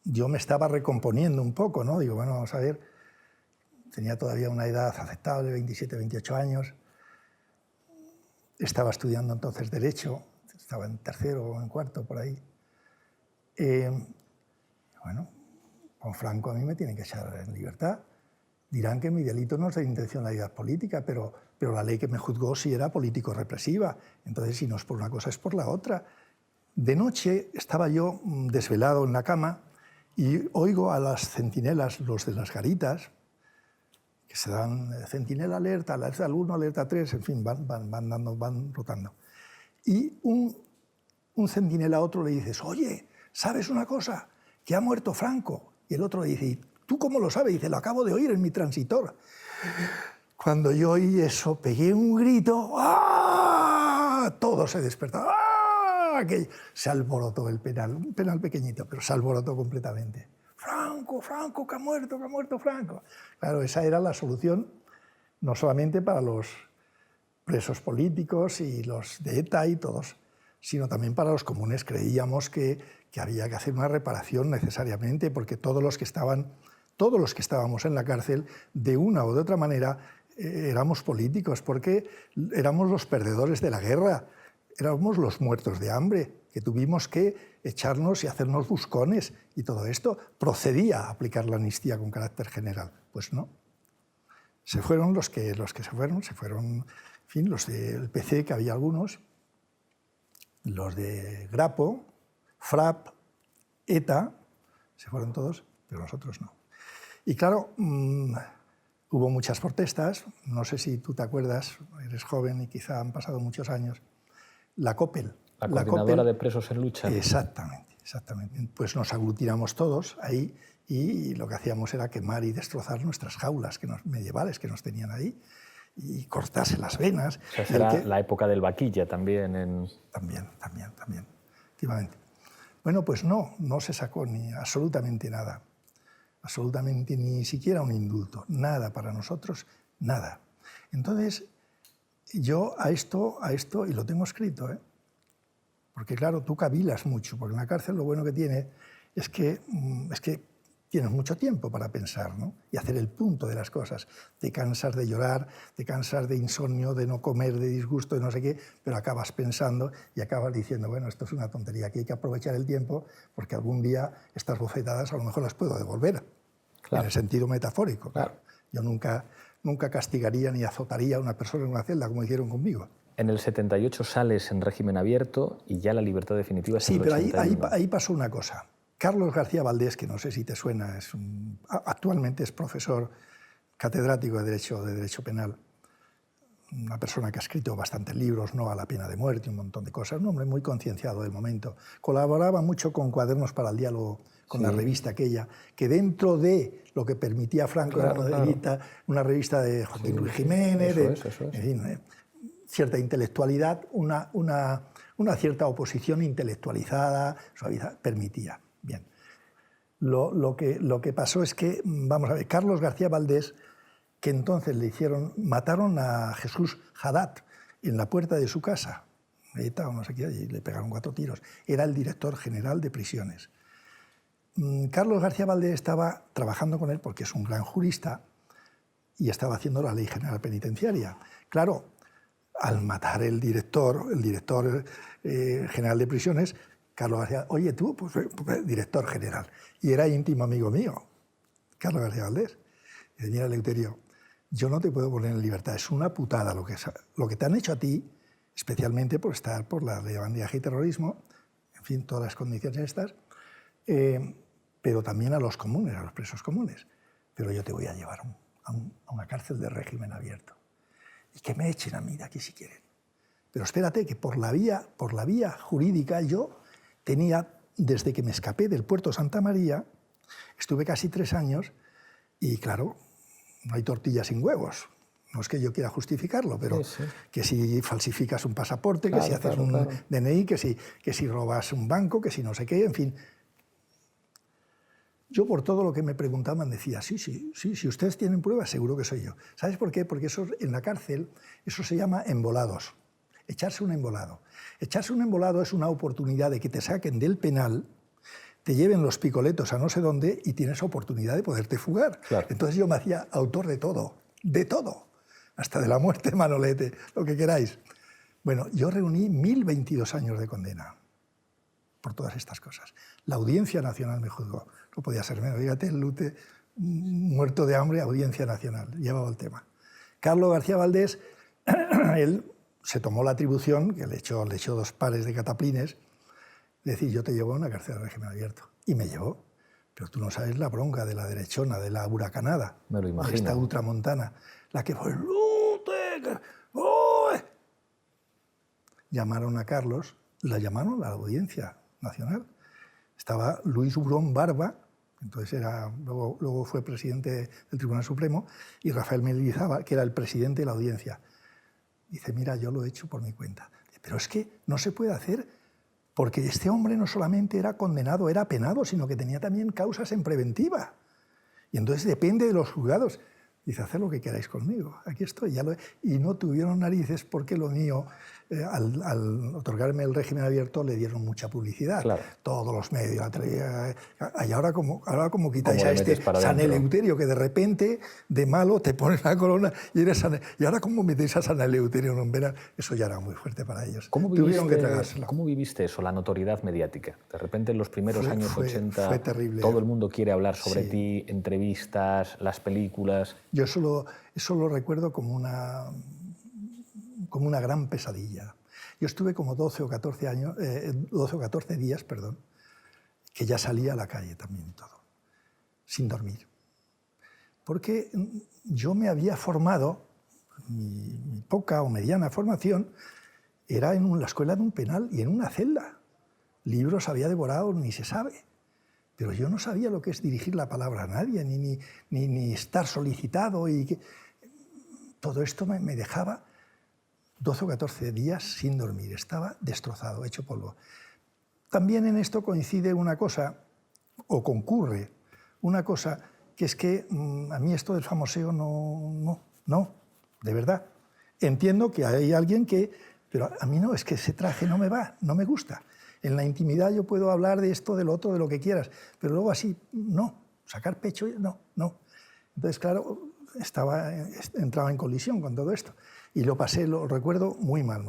yo me estaba recomponiendo un poco, ¿no? Digo, bueno, vamos a ver, tenía todavía una edad aceptable, 27, 28 años, estaba estudiando entonces Derecho, estaba en tercero o en cuarto, por ahí. Bueno, con Franco a mí me tienen que echar en libertad. Dirán que mi delito no es de intencionalidad política, pero la ley que me juzgó sí era político-represiva. Entonces, si no es por una cosa, es por la otra. De noche estaba yo desvelado en la cama y oigo a las centinelas, los de las garitas, que se dan centinela alerta 1, alerta 3, en fin, van rotando. Y un centinela a otro le dices, oye, ¿sabes una cosa? Que ha muerto Franco. Y el otro le dice, ¿tú cómo lo sabes? Dice, lo acabo de oír en mi transitor. Cuando yo oí eso, pegué un grito, ¡ah! Todo se despertó, ¡ah! Que se alborotó el penal, un penal pequeñito, pero se alborotó completamente. Franco, que ha muerto Franco. Claro, esa era la solución, no solamente para los presos políticos y los de ETA y todos, sino también para los comunes. Creíamos que había que hacer una reparación necesariamente, porque todos los que estábamos en la cárcel, de una u de otra manera, éramos políticos, porque éramos los perdedores de la guerra, éramos los muertos de hambre, que tuvimos que echarnos y hacernos buscones, y todo esto procedía a aplicar la amnistía con carácter general. Pues no. Se fueron los que se fueron, en fin, los del PC, que había algunos, los de Grapo, FRAP, ETA, se fueron todos, pero nosotros no. Y claro, hubo muchas protestas, no sé si tú te acuerdas, eres joven y quizá han pasado muchos años, la COPEL. La Coordinadora de Presos en Lucha. Exactamente. Pues nos aglutinamos todos ahí y lo que hacíamos era quemar y destrozar nuestras jaulas medievales que nos tenían ahí y cortarse las venas. O sea, será la época del vaquilla también. También, efectivamente. Bueno, pues no se sacó absolutamente nada. Absolutamente ni siquiera un indulto. Nada para nosotros, nada. Entonces, yo a esto, y lo tengo escrito, porque claro, tú cavilas mucho, porque en la cárcel lo bueno que tiene es que tienes mucho tiempo para pensar, ¿no? Y hacer el punto de las cosas. Te cansas de llorar, te cansas de insomnio, de no comer, de disgusto, de no sé qué, pero acabas pensando y acabas diciendo, bueno, esto es una tontería, aquí hay que aprovechar el tiempo porque algún día estas bofetadas a lo mejor las puedo devolver, claro, en el sentido metafórico. Claro. Yo nunca castigaría ni azotaría a una persona en una celda como hicieron conmigo. En el 78 sales en régimen abierto y ya la libertad definitiva es en el 81. Sí, pero ahí pasó una cosa. Carlos García Valdés, que no sé si te suena, actualmente es profesor catedrático de Derecho Penal, una persona que ha escrito bastantes libros, no a la pena de muerte, un montón de cosas, un hombre muy concienciado del momento. Colaboraba mucho con Cuadernos para el Diálogo, con la revista aquella, que dentro de lo que permitía Franco era una revista de Joaquín Luis Jiménez, en fin, cierta intelectualidad, una cierta oposición intelectualizada, suavizada, permitía. Bien. Lo que pasó es que, vamos a ver, Carlos García Valdés, que entonces mataron a Jesús Haddad en la puerta de su casa, ETA o no sé qué, y le pegaron 4 tiros. Era el director general de prisiones. Carlos García Valdés estaba trabajando con él porque es un gran jurista y estaba haciendo la Ley General Penitenciaria. Claro, al matar el director general de prisiones, Carlos García, oye tú, pues director general. Y era íntimo amigo mío, Carlos García Valdés. Y decía, mira, Eleuterio, yo no te puedo poner en libertad, es una putada lo que te han hecho a ti, especialmente por estar por la ley de bandidaje y terrorismo, en fin, todas las condiciones estas, pero también a los comunes, a los presos comunes. Pero yo te voy a llevar a una cárcel de régimen abierto. Y que me echen a mí de aquí si quieren. Pero espérate, que por la vía jurídica yo tenía, desde que me escapé del puerto Santa María, estuve casi 3 años y claro, no hay tortilla sin huevos. No es que yo quiera justificarlo, pero que si falsificas un pasaporte, que si haces un DNI, que si robas un banco, que si no sé qué, en fin. Yo por todo lo que me preguntaban decía, sí, si ustedes tienen pruebas, seguro que soy yo. ¿Sabes por qué? Porque eso, en la cárcel eso se llama embolados, echarse un embolado. Echarse un embolado es una oportunidad de que te saquen del penal, te lleven los picoletos a no sé dónde y tienes oportunidad de poderte fugar. Claro. Entonces yo me hacía autor de todo, hasta de la muerte de Manolete, lo que queráis. Bueno, yo reuní 1022 años de condena por todas estas cosas. La Audiencia Nacional me juzgó. No podía ser menos. Fíjate, el Lute, muerto de hambre, Audiencia Nacional, llevaba el tema. Carlos García Valdés, él se tomó la atribución, que le echó 2 pares de cataplines, de decir, yo te llevo a una cárcel de régimen abierto. Y me llevó. Pero tú no sabes la bronca de la derechona, de la huracanada. Me lo imagino. De esta ultramontana. La que fue, Lute, ¡oh! Llamaron a Carlos, la llamaron a la Audiencia Nacional. Estaba Luis Hurón Barba, entonces luego fue presidente del Tribunal Supremo, y Rafael Mendizábal, que era el presidente de la audiencia. Dice, mira, yo lo he hecho por mi cuenta. Pero es que no se puede hacer, porque este hombre no solamente era condenado, era penado, sino que tenía también causas en preventiva. Y entonces depende de los juzgados. Dice, haced lo que queráis conmigo, aquí estoy. Y no tuvieron narices porque lo mío, al otorgarme el régimen abierto, le dieron mucha publicidad. Claro. Todos los medios, la televisión. Y ahora como quitáis a este San Eleuterio, que de repente, de malo, te ponen la corona y eres San Eleuterio. Y ahora como metéis a San Eleuterio en un verano, eso ya era muy fuerte para ellos. ¿Cómo viviste eso, la notoriedad mediática? De repente en los primeros años 80, fue terrible. Todo el mundo quiere hablar sobre ti, entrevistas, las películas. Yo eso lo recuerdo como una gran pesadilla. Yo estuve como 12 o 14 días, que ya salía a la calle también y todo, sin dormir. Porque yo me había formado, mi poca o mediana formación era en la escuela de un penal y en una celda. Libros había devorado, ni se sabe. Pero yo no sabía lo que es dirigir la palabra a nadie, ni estar solicitado. Todo esto me dejaba 12 o 14 días sin dormir. Estaba destrozado, hecho polvo. También en esto coincide una cosa, o concurre una cosa, que es que a mí esto del famoseo no, de verdad. Entiendo que hay alguien que... Pero a mí no, es que ese traje no me va, no me gusta. En la intimidad yo puedo hablar de esto, del otro, de lo que quieras, pero luego así, no. Sacar pecho, no. Entonces, claro, entraba en colisión con todo esto. Y lo pasé, lo recuerdo muy mal.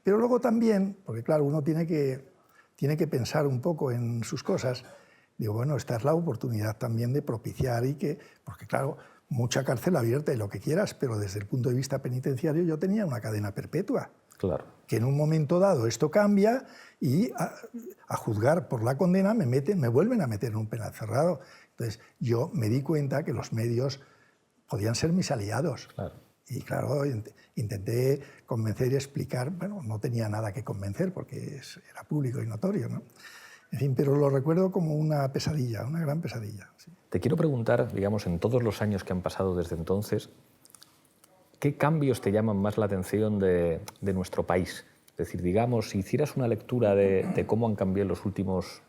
Pero luego también, porque claro, uno tiene que pensar un poco en sus cosas, digo, bueno, esta es la oportunidad también de propiciar porque claro, mucha cárcel abierta y lo que quieras, pero desde el punto de vista penitenciario yo tenía una cadena perpetua. Claro. Que en un momento dado esto cambia y a juzgar por la condena me vuelven a meter en un penal cerrado. Entonces yo me di cuenta que los medios podían ser mis aliados. Claro. Y claro, intenté convencer y explicar, bueno, no tenía nada que convencer porque era público y notorio, ¿no? En fin, pero lo recuerdo como una pesadilla, una gran pesadilla. Sí. Te quiero preguntar, digamos, en todos los años que han pasado desde entonces, ¿qué cambios te llaman más la atención de nuestro país? Es decir, digamos, si hicieras una lectura de cómo han cambiado en los últimos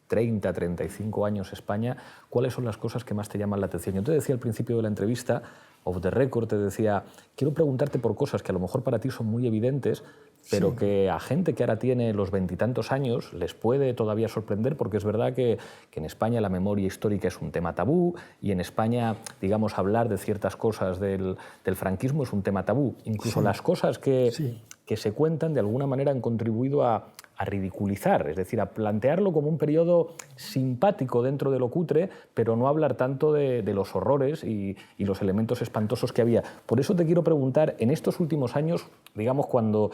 30, 35 años España, ¿cuáles son las cosas que más te llaman la atención? Yo te decía al principio de la entrevista, off the record, te decía, quiero preguntarte por cosas que a lo mejor para ti son muy evidentes, pero sí, que a gente que ahora tiene los 20 y tantos años les puede todavía sorprender, porque es verdad que en España la memoria histórica es un tema tabú y en España, digamos, hablar de ciertas cosas del franquismo es un tema tabú. Incluso las cosas que se cuentan de alguna manera han contribuido a ridiculizar, es decir, a plantearlo como un periodo simpático dentro de lo cutre, pero no hablar tanto de los horrores y los elementos espantosos que había. Por eso te quiero preguntar, en estos últimos años, digamos, cuando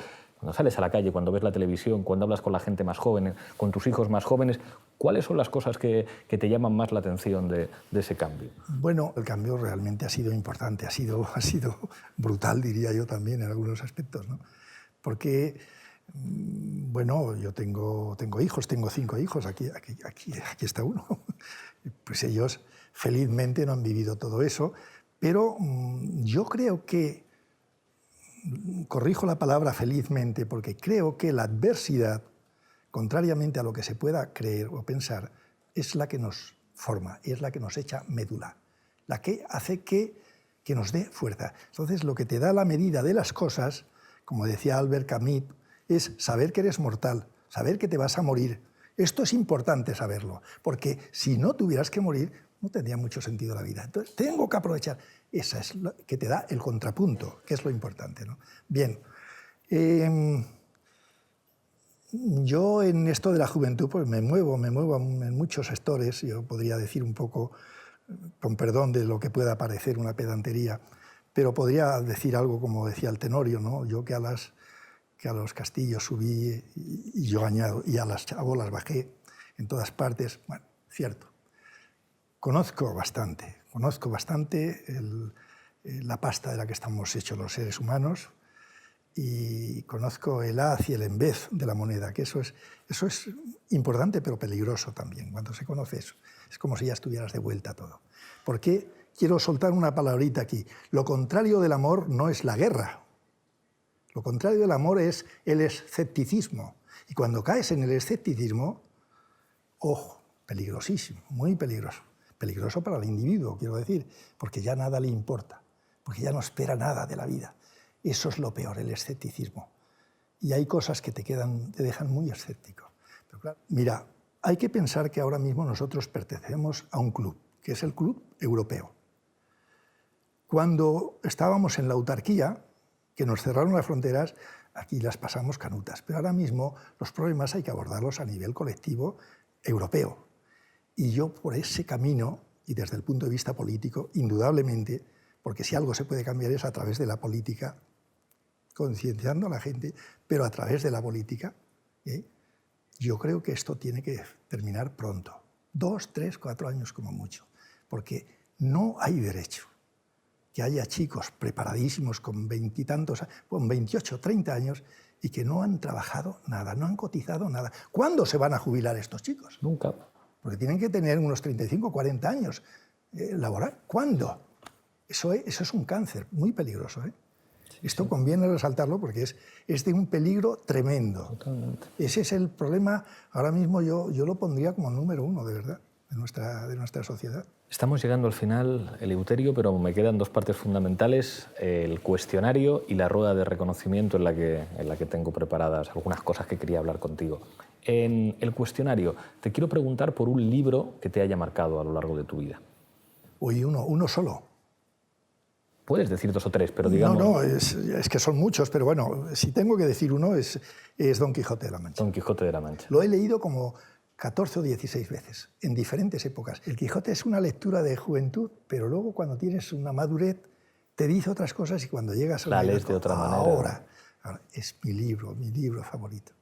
sales a la calle, cuando ves la televisión, cuando hablas con la gente más joven, con tus hijos más jóvenes, ¿cuáles son las cosas que te llaman más la atención de ese cambio? Bueno, el cambio realmente ha sido importante, ha sido brutal, diría yo también, en algunos aspectos, ¿no? Porque, bueno, yo tengo hijos, tengo 5 hijos, aquí está uno. Pues ellos felizmente no han vivido todo eso, pero yo creo que, corrijo la palabra felizmente, porque creo que la adversidad, contrariamente a lo que se pueda creer o pensar, es la que nos forma, es la que nos echa médula, la que hace que nos dé fuerza. Entonces, lo que te da la medida de las cosas, como decía Albert Camus, es saber que eres mortal, saber que te vas a morir. Esto es importante saberlo, porque si no tuvieras que morir, no tendría mucho sentido la vida. Entonces, tengo que aprovechar. Esa es lo que te da el contrapunto, que es lo importante, ¿no? Bien, yo en esto de la juventud pues me muevo en muchos sectores. Yo podría decir un poco, con perdón de lo que pueda parecer una pedantería, pero podría decir algo como decía el Tenorio, ¿no? Yo que a los castillos subí y yo añado, y a las chabolas bajé en todas partes. Bueno, cierto. Conozco bastante la pasta de la que estamos hechos los seres humanos y conozco el haz y el en vez de la moneda, que eso es importante pero peligroso también. Cuando se conoce eso, es como si ya estuvieras de vuelta todo. Porque quiero soltar una palabrita aquí. Lo contrario del amor no es la guerra. Lo contrario del amor es el escepticismo. Y cuando caes en el escepticismo, ojo, peligrosísimo, muy peligroso. Peligroso para el individuo, quiero decir, porque ya nada le importa, porque ya no espera nada de la vida. Eso es lo peor, el escepticismo. Y hay cosas que te dejan muy escéptico. Pero claro, mira, hay que pensar que ahora mismo nosotros pertenecemos a un club, que es el Club Europeo. Cuando estábamos en la autarquía, que nos cerraron las fronteras, aquí las pasamos canutas. Pero ahora mismo los problemas hay que abordarlos a nivel colectivo europeo. Y yo por ese camino, y desde el punto de vista político, indudablemente, porque si algo se puede cambiar es a través de la política, concienciando a la gente, pero a través de la política, yo creo que esto tiene que terminar pronto. 2, 3, 4 años como mucho. Porque no hay derecho que haya chicos preparadísimos con 20 y tantos, con 28, 30 años, y que no han trabajado nada, no han cotizado nada. ¿Cuándo se van a jubilar estos chicos? Nunca. Porque tienen que tener unos 35, 40 años laboral. ¿Cuándo? Eso es un cáncer muy peligroso, ¿eh? Esto conviene resaltarlo porque es de un peligro tremendo. Totalmente. Ese es el problema. Ahora mismo yo lo pondría como número 1, de verdad, de nuestra sociedad. Estamos llegando al final, Eleuterio, pero me quedan 2 partes fundamentales, el cuestionario y la rueda de reconocimiento en la que tengo preparadas algunas cosas que quería hablar contigo. En el cuestionario te quiero preguntar por un libro que te haya marcado a lo largo de tu vida. Uy, uno solo. Puedes decir 2 o 3, pero digamos... No, es que son muchos, pero bueno, si tengo que decir uno es Don Quijote de la Mancha. Don Quijote de la Mancha. Lo he leído como 14 o 16 veces, en diferentes épocas. El Quijote es una lectura de juventud, pero luego cuando tienes una madurez te dice otras cosas y cuando llegas a la lees de otra manera. Ahora es mi libro favorito.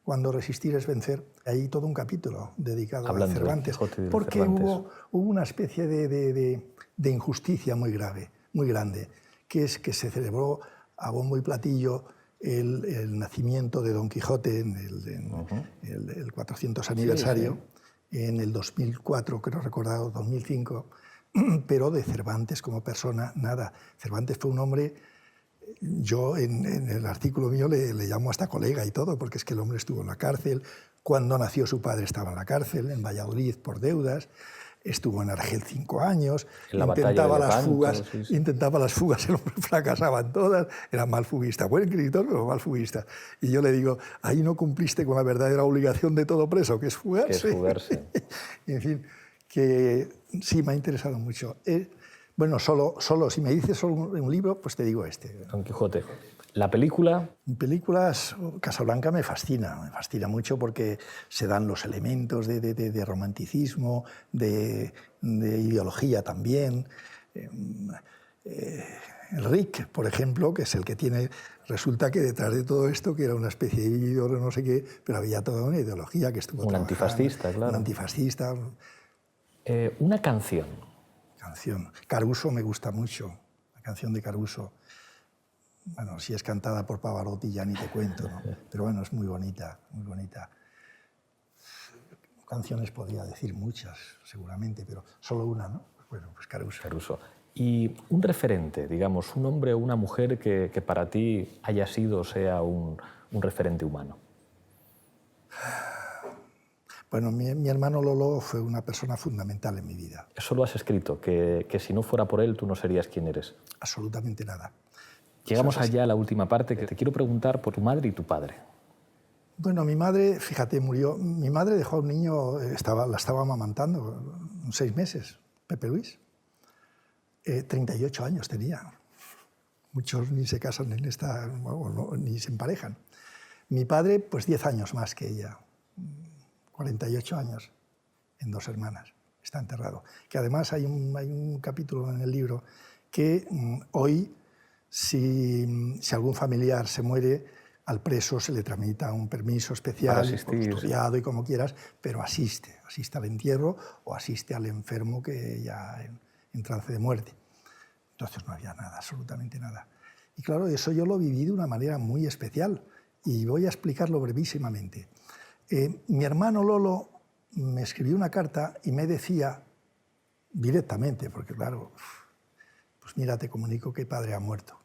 Cuando resistir es vencer, hay todo un capítulo dedicado a Cervantes, porque hubo una especie de injusticia muy grande, que es que se celebró a bombo y platillo el nacimiento de Don Quijote en el 400 aniversario, en el 2004, creo recordar, 2005, pero de Cervantes como persona, nada. Cervantes fue un hombre, yo en el artículo mío le llamo hasta colega y todo, porque es que el hombre estuvo en la cárcel, cuando nació su padre estaba en la cárcel, en Valladolid por deudas, estuvo en Argel 5 años, intentaba las fugas, el hombre fracasaban todas, era mal fuguista, buen escritor, pero mal fuguista. Y yo le digo, ahí no cumpliste con la verdadera obligación de todo preso, que es fugarse. En fin, que sí, me ha interesado mucho. Bueno, solo, si me dices solo un libro, pues te digo este. Don Quijote. ¿La película? En películas, Casablanca me fascina mucho porque se dan los elementos de romanticismo, de ideología también. Enric, por ejemplo, que es el que tiene... Resulta que detrás de todo esto, que era una especie de vividor o no sé qué, pero había toda una ideología que estuvo trabajando. Antifascista, claro. Un antifascista. Una canción. Caruso me gusta mucho, la canción de Caruso. Bueno, si es cantada por Pavarotti ya ni te cuento, ¿no? Pero bueno, es muy bonita, muy bonita. Canciones podría decir muchas, seguramente, pero solo una, ¿no? Bueno, pues Caruso. Caruso. Y un referente, digamos, un hombre o una mujer que para ti haya sido o sea un referente humano. Bueno, mi hermano Lolo fue una persona fundamental en mi vida. Eso lo has escrito, que si no fuera por él tú no serías quien eres. Absolutamente nada. Llegamos allá a la última parte, que te quiero preguntar por tu madre y tu padre. Bueno, mi madre, fíjate, murió. Mi madre dejó a un niño, la estaba amamantando, 6 meses, Pepe Luis. 38 años tenía. Muchos ni se casan en esta, ni se emparejan. Mi padre, pues 10 años más que ella, 48 años, en 2 hermanas. Está enterrado. Que además hay un capítulo en el libro que hoy, si algún familiar se muere, al preso se le tramita un permiso especial, custodiado y como quieras, pero asiste al entierro o asiste al enfermo que ya en trance de muerte. Entonces no había nada, absolutamente nada. Y claro, eso yo lo viví de una manera muy especial y voy a explicarlo brevísimamente. Mi hermano Lolo me escribió una carta y me decía directamente, porque claro, pues mira, te comunico que padre ha muerto.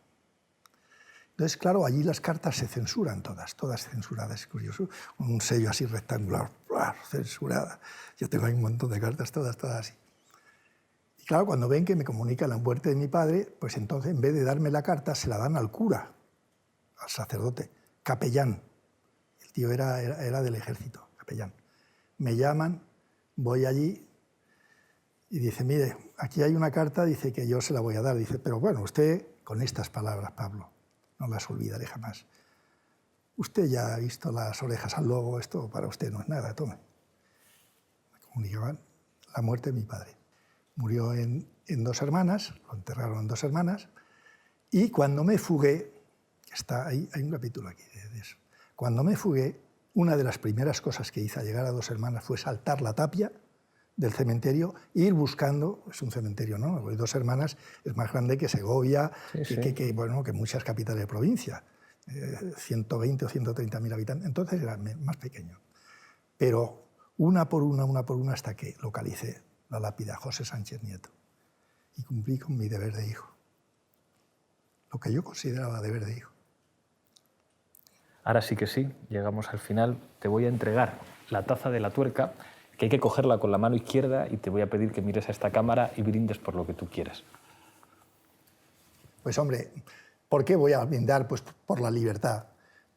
Entonces, claro, allí las cartas se censuran todas censuradas, es curioso. Un sello así rectangular, censurada. Yo tengo ahí un montón de cartas, todas así. Y claro, cuando ven que me comunican la muerte de mi padre, pues entonces en vez de darme la carta, se la dan al cura, al sacerdote, capellán. El tío era del ejército, capellán. Me llaman, voy allí y dice, mire, aquí hay una carta, dice que yo se la voy a dar. Dice, pero bueno, usted, con estas palabras, Pablo, no las olvidaré jamás. Usted ya ha visto las orejas al lobo, esto para usted no es nada, tome. Me comunicaban la muerte de mi padre. Murió en 2 hermanas, lo enterraron en 2 hermanas, y cuando me fugué, está ahí, hay un capítulo aquí de eso, cuando me fugué, una de las primeras cosas que hice al llegar a 2 hermanas fue saltar la tapia del cementerio e ir buscando, es un cementerio, ¿no? 2 hermanas es más grande que Segovia, que muchas capitales de provincia, 120 o 130.000 habitantes, entonces era más pequeño. Pero una por una, hasta que localicé la lápida José Sánchez Nieto y cumplí con mi deber de hijo, lo que yo consideraba deber de hijo. Ahora sí que sí, llegamos al final. Te voy a entregar la taza de la tuerca, que hay que cogerla con la mano izquierda y te voy a pedir que mires a esta cámara y brindes por lo que tú quieras. Pues hombre, ¿por qué voy a brindar? Pues por la libertad,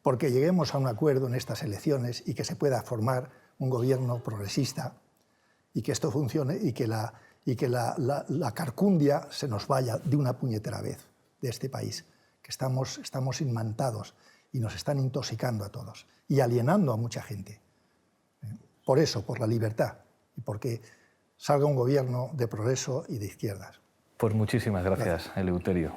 porque lleguemos a un acuerdo en estas elecciones y que se pueda formar un gobierno progresista y que esto funcione y que la carcundia se nos vaya de una puñetera vez de este país, que estamos inmantados y nos están intoxicando a todos y alienando a mucha gente. Por eso, por la libertad y porque salga un gobierno de progreso y de izquierdas. Pues muchísimas gracias, Eleuterio.